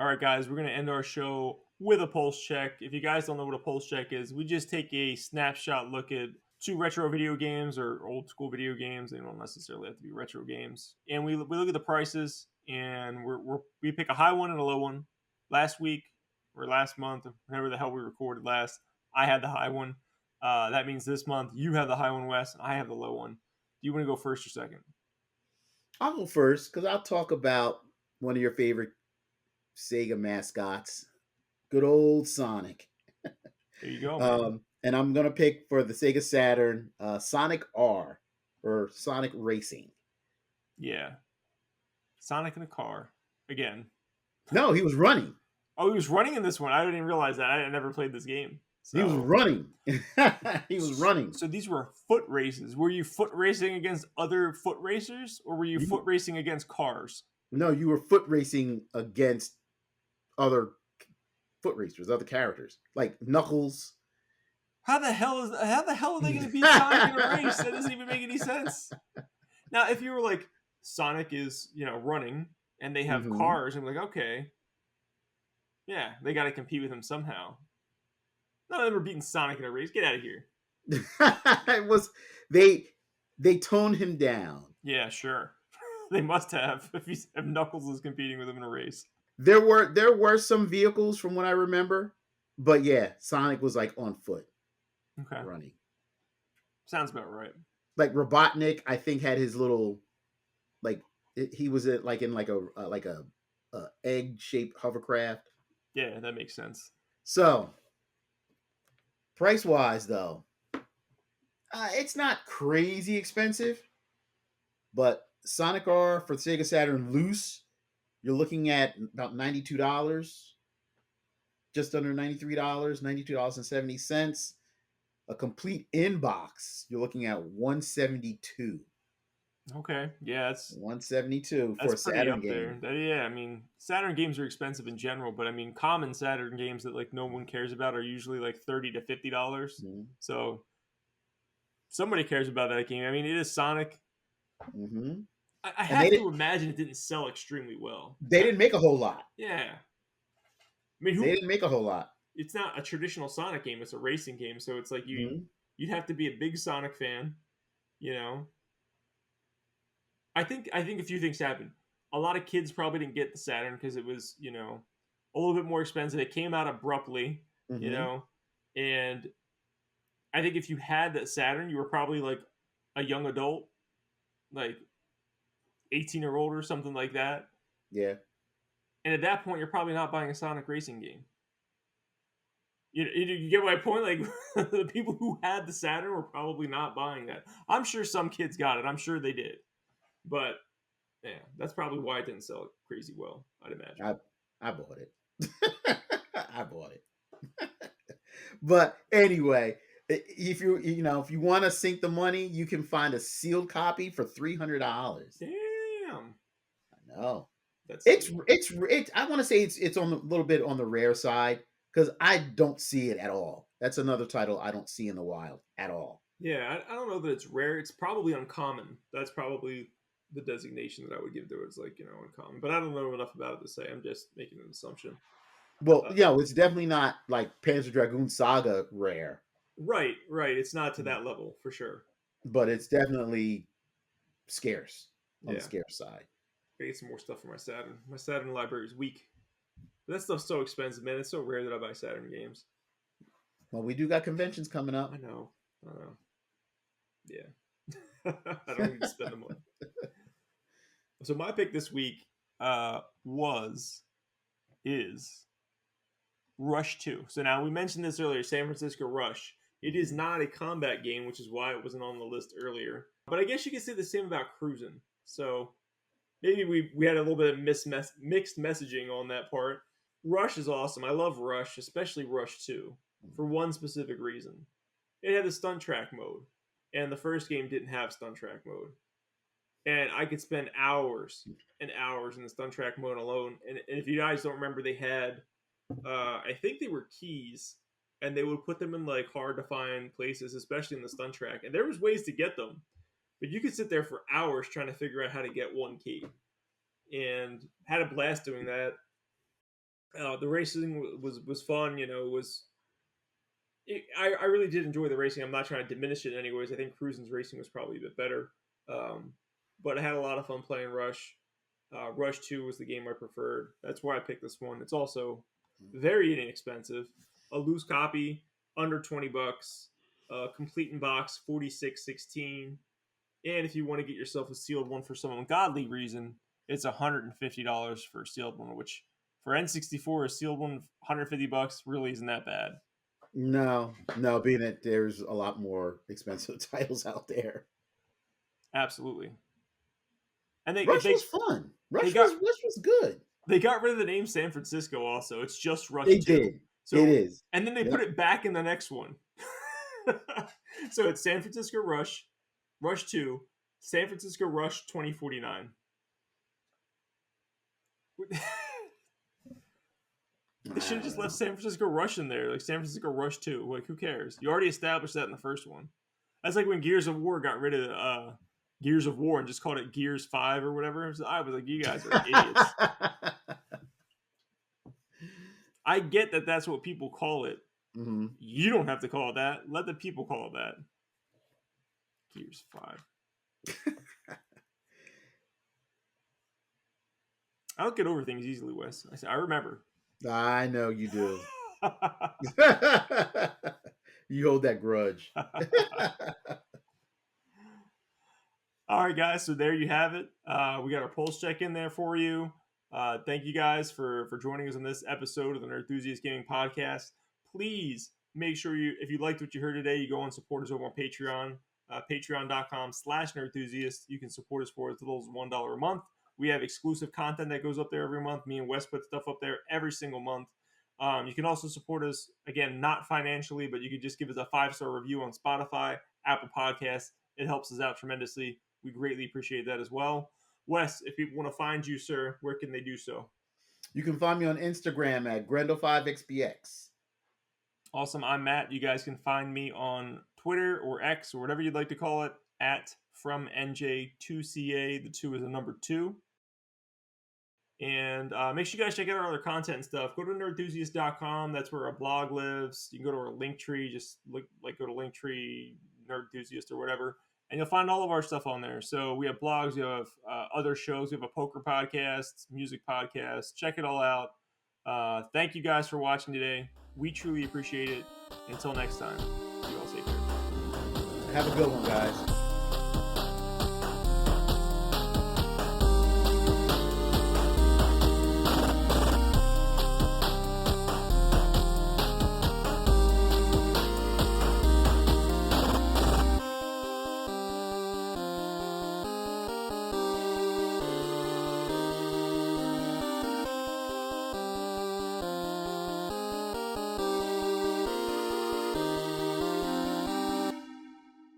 All right, guys, we're going to end our show with a pulse check. If you guys don't know what a pulse check is, we just take a snapshot look at two retro video games or old school video games. They don't necessarily have to be retro games. And we look at the prices, and we pick a high one and a low one. Last week or last month, or whenever the hell we recorded last, I had the high one. That means this month you have the high one, Wes, and I have the low one. Do you want to go first or second? I'll go first because I'll talk about one of your favorite Sega mascots, good old Sonic. There you go, man. And I'm gonna pick for the Sega Saturn, Sonic R or Sonic Racing. Yeah. Sonic in a car. Again. No, he was running. Oh, he was running in this one. I didn't realize that. I never played this game. He was So running. He was running. So these were foot races. Were you foot racing against other foot racers, or were you foot racing against cars? No, you were foot racing against other foot racers, other characters like Knuckles. How the hell are they going to beat Sonic in a race? That doesn't even make any sense. Now, if you were like Sonic is, running and they have cars, and like, okay, yeah, they got to compete with him somehow. None of them are beating Sonic in a race. Get out of here. It was they toned him down. Yeah, sure. They must have if Knuckles is competing with him in a race. There were some vehicles from what I remember, but yeah, Sonic was like on foot, running. Sounds about right. Like Robotnik, I think had his little, like he was in a egg shaped hovercraft. Yeah, that makes sense. So, price wise though, it's not crazy expensive, but Sonic R for Sega Saturn loose, you're looking at about $92, just under $93, $92.70. A complete inbox, you're looking at $172. Okay, yeah, that's $172 for a Saturn game. Yeah, I mean, Saturn games are expensive in general, but I mean, common Saturn games that like no one cares about are usually like $30 to $50. Mm-hmm. So somebody cares about that game. I mean, it is Sonic. Mm-hmm. I have to imagine it didn't sell extremely well. They didn't make a whole lot. Yeah, I mean, they didn't make a whole lot. It's not a traditional Sonic game; it's a racing game. So it's like you'd have to be a big Sonic fan, I think a few things happened. A lot of kids probably didn't get the Saturn because it was, a little bit more expensive. It came out abruptly, and I think if you had that Saturn, you were probably like a young adult, like 18-year-old or something like that. Yeah. And at that point, you're probably not buying a Sonic racing game. You get my point? Like, the people who had the Saturn were probably not buying that. I'm sure some kids got it. I'm sure they did. But, yeah, that's probably why it didn't sell crazy well, I'd imagine. I bought it. I bought it. But anyway, if you want to sink the money, you can find a sealed copy for $300. Damn. I know. It's I want to say it's on a little bit on the rare side because I don't see it at all. That's another title I don't see in the wild at all. Yeah, I don't know that it's rare. It's probably uncommon. That's probably the designation that I would give to it. It's like, uncommon. But I don't know enough about it to say. I'm just making an assumption. Well, it's definitely not like Panzer Dragoon Saga rare. Right. It's not to that level for sure. But it's definitely scarce on the scarce side. I get some more stuff for my Saturn. My Saturn library is weak. But that stuff's so expensive, man. It's so rare that I buy Saturn games. Well, we do got conventions coming up. I know. Yeah. I don't need to spend the money. So my pick this week is Rush 2. So now we mentioned this earlier, San Francisco Rush. It is not a combat game, which is why it wasn't on the list earlier. But I guess you could say the same about Cruisin'. So maybe we had a little bit of mixed messaging on that part. Rush is awesome. I love Rush, especially Rush 2, for one specific reason. It had the stunt track mode, and the first game didn't have stunt track mode. And I could spend hours and hours in the stunt track mode alone. And if you guys don't remember, they had, I think they were keys, and they would put them in like hard to find places, especially in the stunt track. And there was ways to get them, but you could sit there for hours trying to figure out how to get one key. And had a blast doing that. The racing was fun. I really did enjoy the racing. I'm not trying to diminish it anyways. I think Cruisen's racing was probably a bit better. Um, but I had a lot of fun playing Rush. Rush 2 was the game I preferred. That's why I picked this one. It's also very inexpensive. A loose copy, under $20. Complete in box, 46.16. And if you want to get yourself a sealed one for some ungodly reason, it's $150 for a sealed one, which for N64, a sealed one, $150 really isn't that bad. No, no, being that there's a lot more expensive titles out there. Absolutely. And Rush was fun. Rush Was good. They got rid of the name San Francisco also. It's just Rush They 2. did. So, it is. And then they put it back in the next one. So it's San Francisco Rush, Rush 2, San Francisco Rush 2049. They should have just left San Francisco Rush in there, like San Francisco Rush 2. Like, who cares? You already established that in the first one. That's like when Gears of War got rid of Gears of War and just called it Gears 5 or whatever. So I was like, you guys are idiots. I get that that's what people call it. Mm-hmm. You don't have to call it that. Let the people call it that. Gears 5. I don't get over things easily, Wes. I remember. I know you do. You hold that grudge. All right, guys. So there you have it. We got our pulse check in there for you. Thank you guys for joining us on this episode of the Nerd Enthusiast Gaming Podcast. Please make sure if you liked what you heard today, you go and support us over on Patreon. Patreon.com/nerdenthusiast. You can support us for as little as $1 a month. We have exclusive content that goes up there every month. Me and Wes put stuff up there every single month. You can also support us, again, not financially, but you can just give us a 5-star review on Spotify, Apple Podcasts. It helps us out tremendously. We greatly appreciate that as well. Wes, if people want to find you, sir, where can they do so? You can find me on Instagram at Grendel5XPX. Awesome. I'm Matt. You guys can find me on Twitter or X or whatever you'd like to call it at FromNJ2CA. The 2 is a number 2. And make sure you guys check out our other content and stuff. Go to nerdenthusiast.com. That's where our blog lives. You can go to our Linktree. Just go to Linktree, Nerd Enthusiast, or whatever. And you'll find all of our stuff on there. So we have blogs. We have other shows. We have a poker podcast, music podcast. Check it all out. Thank you guys for watching today. We truly appreciate it. Until next time, you all take care. Have a good one, guys.